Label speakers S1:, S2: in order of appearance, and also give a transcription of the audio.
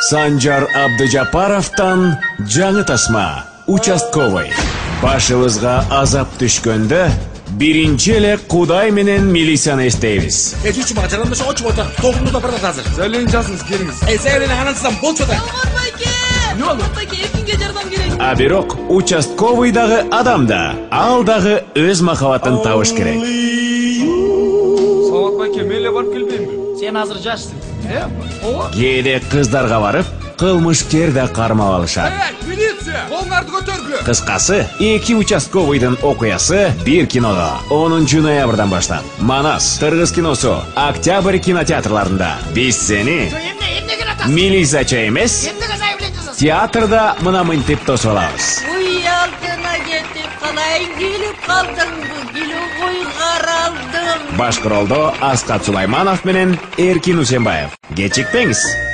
S1: Санжар Абдыжапаровтан жаңы тасма участковый. Башыбызга азап түшкөндө биринчи эле Кудай менен милицияны эстейбиз.
S2: Эчүүчү мага жарандыша очуп отур. Тогумду да бардат азыр.
S3: Зәлен жазыңыз келиңиз.
S2: Зәлен анансыздан болчу да.
S3: Не болду?
S4: Эркинге жардам керек.
S1: А бирок участковый дагы адам да. Ал дагы өз махабатын табыш керек.
S3: Салат байке, мен эле барып келбеймби?
S4: Сен азыр жашсың. Ооба.
S1: Кээде кыздарга барып, кылмышкер да кармап алышат.
S3: Милиция! Колуңарды көтөргүлө.
S1: Кыскасы, эки участковыйдын окуясы бир кинодо 10 ноябрдан баштап. Манас, Кыргыз киносу, Октябрь кинотеатрларында. Биз сени милициячы эмес, театрда мына мынтип тосуп алабыз.
S4: Уй, алдына кетип калай келип калдыңбы? Ой, каралдым.
S1: Башкарылды Аскат Сулайманов менен Эркин Усенбаев. Кечикпеңиз.